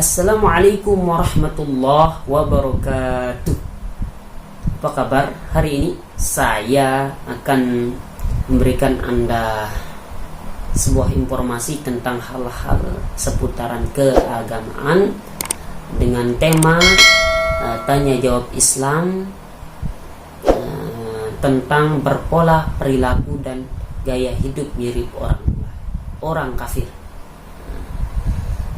Assalamualaikum warahmatullahi wabarakatuh. Apa kabar hari ini? Saya akan memberikan Anda sebuah informasi tentang hal-hal seputaran keagamaan dengan tema tanya jawab Islam tentang berpola perilaku dan gaya hidup mirip orang kafir.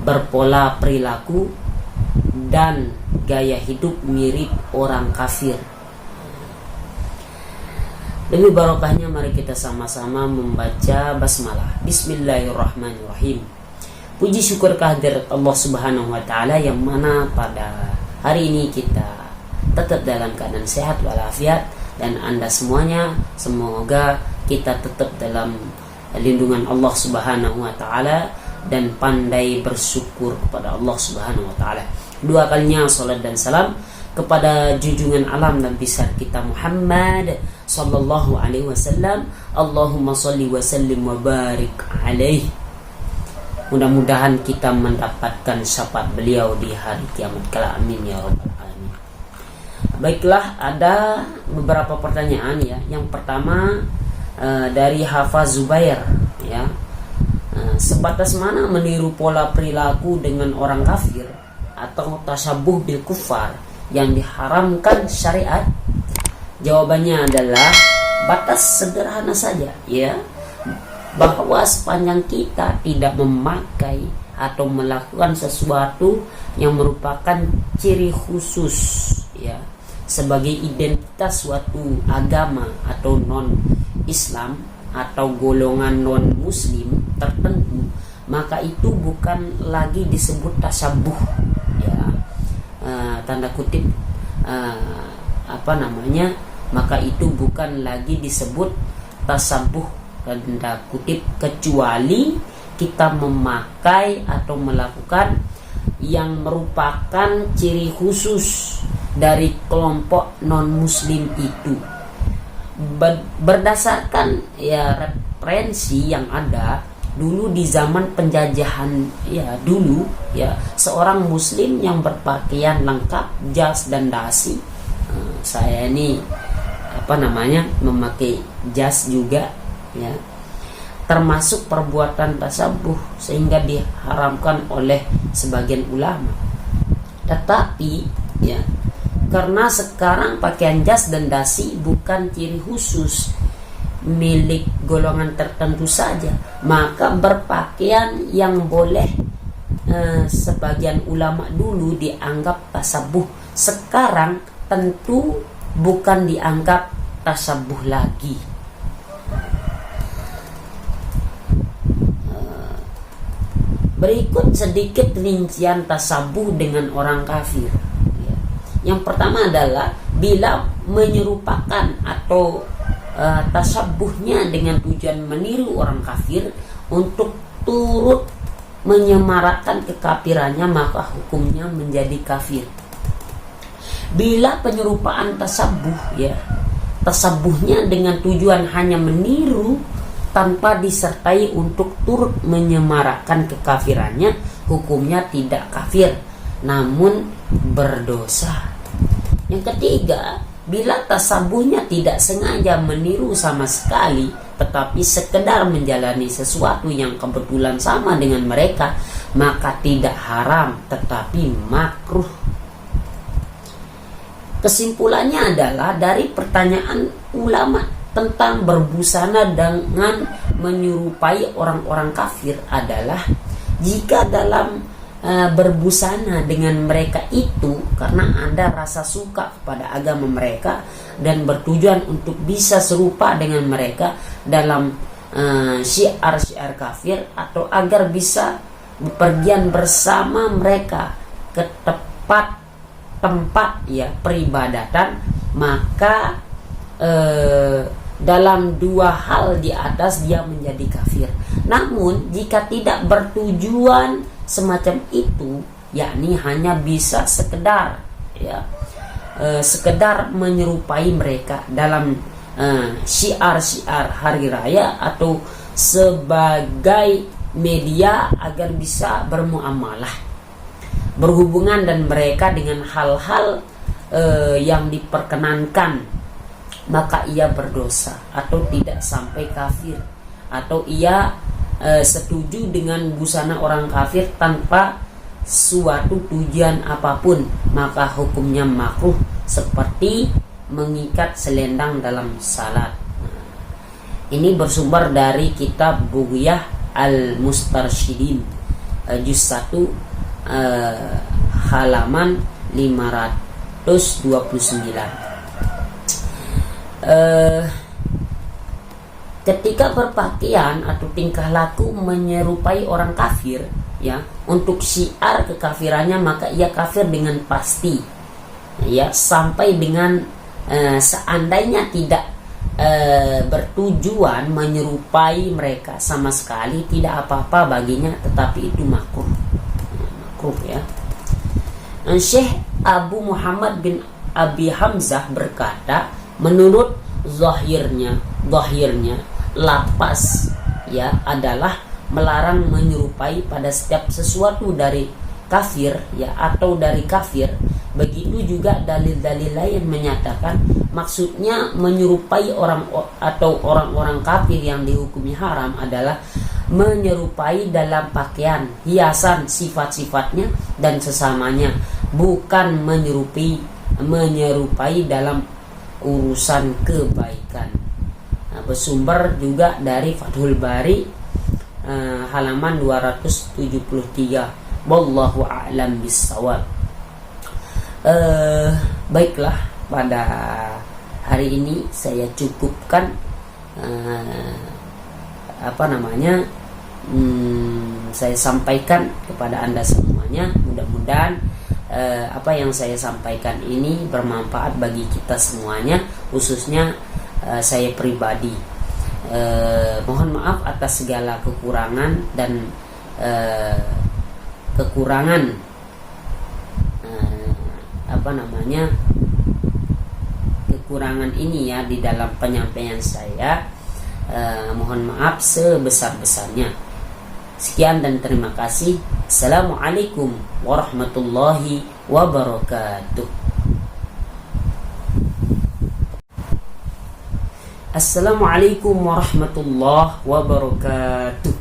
Berpola perilaku dan gaya hidup mirip orang kafir. Demi barokahnya mari kita sama-sama membaca basmalah. Bismillahirrahmanirrahim. Puji syukur kehadirat Allah Subhanahu wa taala yang mana pada hari ini kita tetap dalam keadaan sehat walafiat, dan Anda semuanya semoga kita tetap dalam lindungan Allah Subhanahu wa taala dan pandai bersyukur kepada Allah Subhanahu wa taala. Dua kalinya salat dan salam kepada junjungan alam dan besar kita Muhammad sallallahu alaihi wasallam. Allahumma shalli wa sallim wa barik alaihi. Mudah-mudahan kita mendapatkan syafaat beliau di hari kiamat kala, amin ya rabbal alamin. Baiklah, ada beberapa pertanyaan ya. Yang pertama dari Hafaz Zubair ya. Sebatas mana meniru pola perilaku dengan orang kafir atau tasyabuh bil kufar yang diharamkan syariat? Jawabannya adalah batas sederhana saja ya, bahwa sepanjang kita tidak memakai atau melakukan sesuatu yang merupakan ciri khusus ya sebagai identitas suatu agama atau non Islam atau golongan non muslim tertentu, maka itu bukan lagi disebut tasabuh ya, tanda kutip maka itu bukan lagi disebut tasabuh tanda kutip, kecuali kita memakai atau melakukan yang merupakan ciri khusus dari kelompok non muslim itu. Berdasarkan ya referensi yang ada dulu di zaman penjajahan ya dulu ya, seorang muslim yang berpakaian lengkap, jas dan dasi, saya ini memakai jas juga ya, termasuk perbuatan tasabuh sehingga diharamkan oleh sebagian ulama. Tetapi ya, karena sekarang pakaian jas dan dasi bukan ciri khusus milik golongan tertentu saja, maka berpakaian yang boleh sebagian ulama dulu dianggap tasabuh, sekarang tentu bukan dianggap tasabuh lagi. Berikut sedikit rincian tasabuh dengan orang kafir. Yang pertama adalah bila menyerupakan atau tasabuhnya dengan tujuan meniru orang kafir untuk turut menyemarakkan kekafirannya, maka hukumnya menjadi kafir. Bila penyerupaan tasabuh ya, tasabuhnya dengan tujuan hanya meniru tanpa disertai untuk turut menyemarakkan kekafirannya, hukumnya tidak kafir namun berdosa. Yang ketiga, bila tasabuhnya tidak sengaja meniru sama sekali, tetapi sekedar menjalani sesuatu yang kebetulan sama dengan mereka, maka tidak haram tetapi makruh. Kesimpulannya adalah dari pertanyaan ulama tentang berbusana dengan menyerupai orang-orang kafir adalah jika dalam berbusana dengan mereka itu karena ada rasa suka kepada agama mereka dan bertujuan untuk bisa serupa dengan mereka dalam syiar-syiar kafir, atau agar bisa bepergian bersama mereka ke tempat ya peribadatan, maka dalam dua hal di atas dia menjadi kafir. Namun jika tidak bertujuan semacam itu, yakni hanya bisa sekedar menyerupai mereka dalam syiar-syiar hari raya atau sebagai media agar bisa bermuamalah, berhubungan dan mereka dengan hal-hal yang diperkenankan, maka ia berdosa atau tidak sampai kafir, atau ia setuju dengan busana orang kafir tanpa suatu tujuan apapun, maka hukumnya makruh, seperti mengikat selendang dalam salat. Ini bersumber dari kitab Bughyah Al-Mustarsyidin, juz 1, halaman 529. Ketika berpakaian atau tingkah laku menyerupai orang kafir, ya, untuk syiar kekafirannya, maka ia kafir dengan pasti, ya, sampai dengan seandainya tidak bertujuan menyerupai mereka sama sekali, tidak apa-apa baginya, tetapi itu makruh, ya. Syekh Abu Muhammad bin Abi Hamzah berkata, menurut zahirnya lapas, ya, adalah melarang menyerupai pada setiap sesuatu dari kafir, ya, atau dari kafir. Begitu juga dalil-dalil lain menyatakan maksudnya menyerupai orang-orang kafir yang dihukumi haram adalah menyerupai dalam pakaian, hiasan, sifat-sifatnya dan sesamanya, bukan menyerupai dalam urusan kebaikan. Bersumber juga dari Fathul Bari, halaman 273. Wallahu a'lam bissawab. Baiklah, pada hari ini saya cukupkan saya sampaikan kepada Anda semuanya. Mudah-mudahan apa yang saya sampaikan ini bermanfaat bagi kita semuanya, khususnya saya pribadi. Mohon maaf atas segala kekurangan dan kekurangan ini, ya, di dalam penyampaian saya. Mohon maaf sebesar-besarnya. Sekian dan terima kasih. Assalamualaikum warahmatullahi wabarakatuh. Assalamualaikum warahmatullahi wabarakatuh.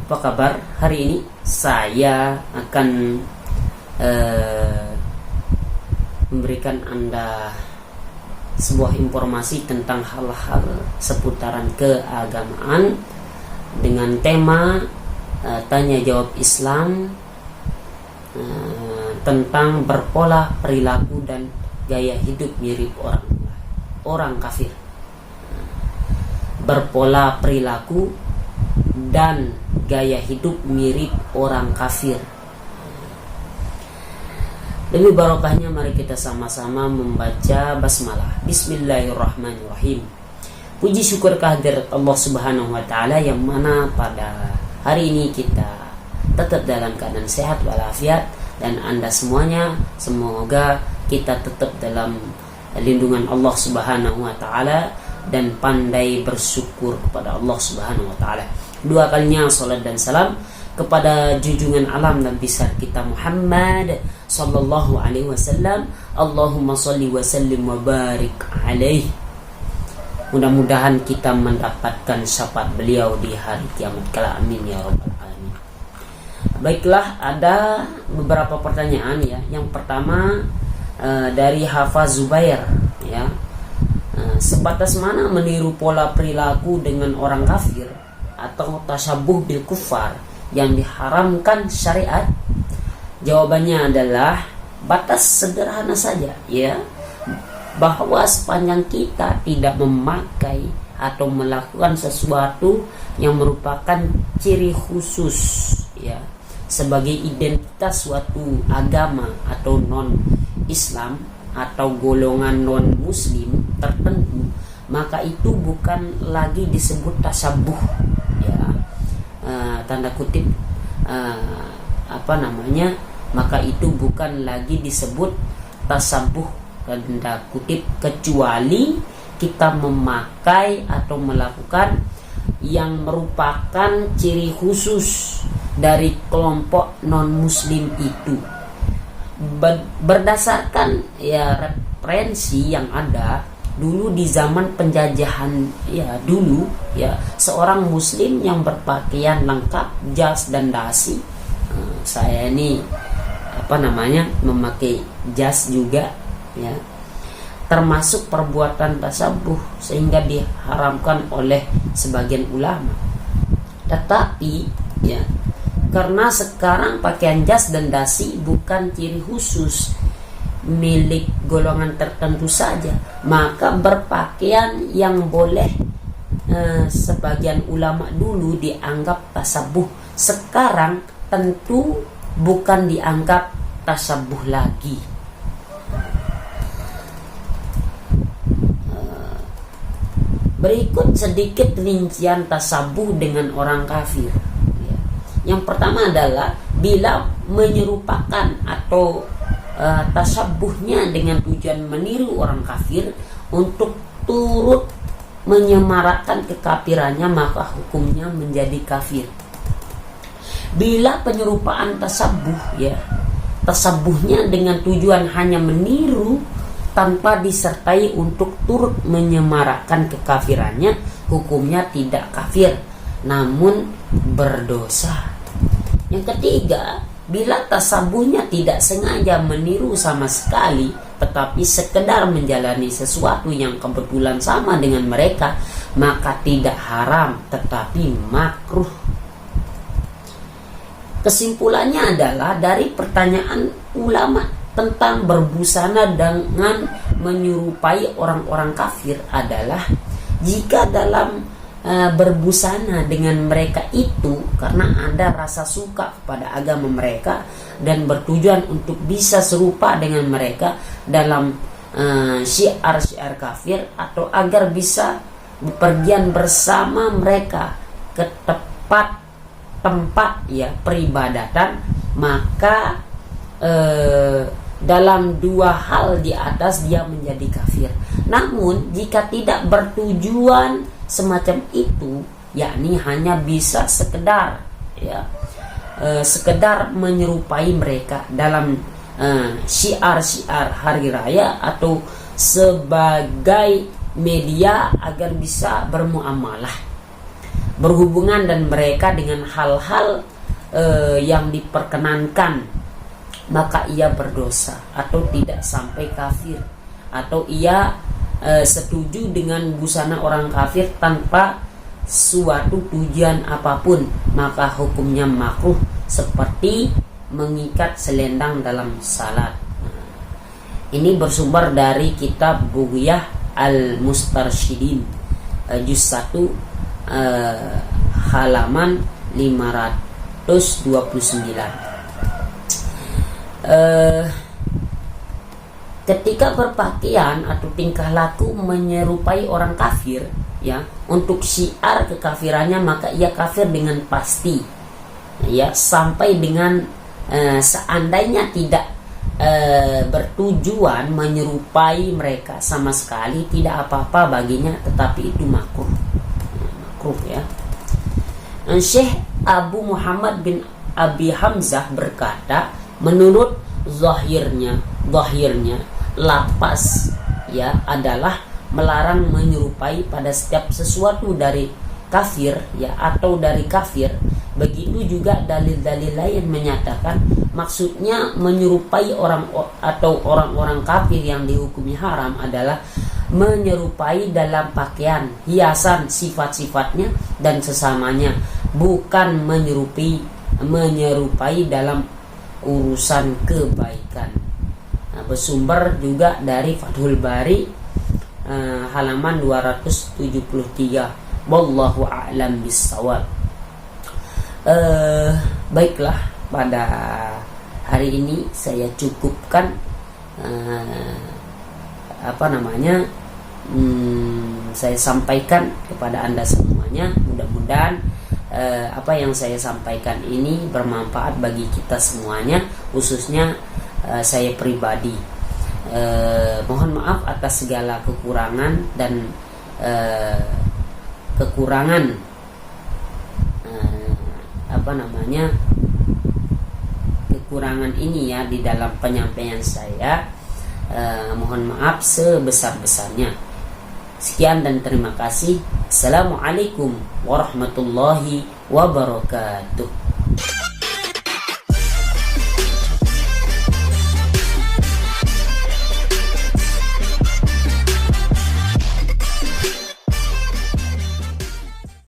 Apa kabar hari ini? Saya akan memberikan Anda sebuah informasi tentang hal-hal seputaran keagamaan dengan tema tanya jawab Islam tentang berpola perilaku dan gaya hidup mirip orang kafir. Berpola perilaku dan gaya hidup mirip orang kafir. Demi barokahnya, mari kita sama-sama membaca basmalah. Bismillahirrahmanirrahim. Puji syukur kehadirat Allah Subhanahu wa taala yang mana pada hari ini kita tetap dalam keadaan sehat walafiat, dan Anda semuanya semoga kita tetap dalam lindungan Allah Subhanahu wa taala dan pandai bersyukur kepada Allah Subhanahu wa taala. Dua kalinya salat dan salam kepada junjungan alam dan besar kita Muhammad sallallahu alaihi wasallam. Allahumma shalli wa sallim wa barik alaihi. Mudah-mudahan kita mendapatkan syafaat beliau di hari kiamat kala, amin ya rabbal alamin. Baiklah, ada beberapa pertanyaan, ya. Yang pertama dari Hafaz Zubair, ya. Sebatas mana meniru pola perilaku dengan orang kafir atau tasyabuh bil kufar yang diharamkan syariat? Jawabannya adalah batas sederhana saja, ya, bahwa sepanjang kita tidak memakai atau melakukan sesuatu yang merupakan ciri khusus, ya, sebagai identitas suatu agama atau non Islam atau golongan non Muslim tertentu, maka itu bukan lagi disebut tasyabuh, ya, tanda kutip maka itu bukan lagi disebut tasabuh tanda kutip, kecuali kita memakai atau melakukan yang merupakan ciri khusus dari kelompok non-muslim itu. Berdasarkan ya referensi yang ada dulu di zaman penjajahan ya dulu ya, seorang muslim yang berpakaian lengkap, jas dan dasi, saya ini memakai jas juga ya, termasuk perbuatan tasabuh sehingga diharamkan oleh sebagian ulama. Tetapi ya, karena sekarang pakaian jas dan dasi bukan ciri khusus milik golongan tertentu saja, maka berpakaian yang boleh sebagian ulama dulu dianggap tasabuh, sekarang tentu bukan dianggap tasabuh lagi. Berikut sedikit rincian tasabuh dengan orang kafir. Yang pertama adalah bila menyerupakan atau tasabuhnya dengan tujuan meniru orang kafir untuk turut menyemarakkan kekafirannya, maka hukumnya menjadi kafir. Bila penyerupaan tasabuhnya dengan tujuan hanya meniru tanpa disertai untuk turut menyemarakkan kekafirannya, hukumnya tidak kafir, namun berdosa. Yang ketiga, bila tasabuhnya tidak sengaja meniru sama sekali, tetapi sekedar menjalani sesuatu yang kebetulan sama dengan mereka, maka tidak haram tetapi makruh. Kesimpulannya adalah dari pertanyaan ulama tentang berbusana dengan menyerupai orang-orang kafir adalah jika dalam berbusana dengan mereka itu karena ada rasa suka kepada agama mereka dan bertujuan untuk bisa serupa dengan mereka dalam syiar-syiar kafir, atau agar bisa bepergian bersama mereka ke tempat ya peribadatan, maka dalam dua hal di atas dia menjadi kafir. Namun jika tidak bertujuan semacam itu, yakni hanya bisa sekedar menyerupai mereka dalam syiar-syiar hari raya atau sebagai media agar bisa bermuamalah, berhubungan dan mereka dengan hal-hal yang diperkenankan, maka ia berdosa atau tidak sampai kafir, atau ia setuju dengan busana orang kafir tanpa suatu tujuan apapun, maka hukumnya makruh, seperti mengikat selendang dalam salat. Ini bersumber dari kitab Bughyah Al-Mustarsyidin juz 1 halaman 529. Ketika berpakaian atau tingkah laku menyerupai orang kafir ya untuk syiar kekafirannya, maka ia kafir dengan pasti ya, sampai dengan seandainya tidak bertujuan menyerupai mereka sama sekali, tidak apa-apa baginya, tetapi itu makruh ya. Syekh Abu Muhammad bin Abi Hamzah berkata, menurut zahirnya lapas ya adalah melarang menyerupai pada setiap sesuatu dari kafir ya atau dari kafir. Begitu juga dalil-dalil lain menyatakan maksudnya menyerupai orang-orang kafir yang dihukumi haram adalah menyerupai dalam pakaian, hiasan, sifat-sifatnya dan sesamanya, bukan menyerupai dalam urusan kebaikan. Bersumber juga dari Fathul Bari halaman 273. Wallahu a'lam bissawab. Baiklah, pada hari ini saya cukupkan saya sampaikan kepada Anda semuanya. Mudah-mudahan apa yang saya sampaikan ini bermanfaat bagi kita semuanya, khususnya saya pribadi. Mohon maaf atas segala kekurangan dan kekurangan ini ya di dalam penyampaian saya. Mohon maaf sebesar-besarnya. Sekian dan terima kasih. Assalamualaikum warahmatullahi wabarakatuh.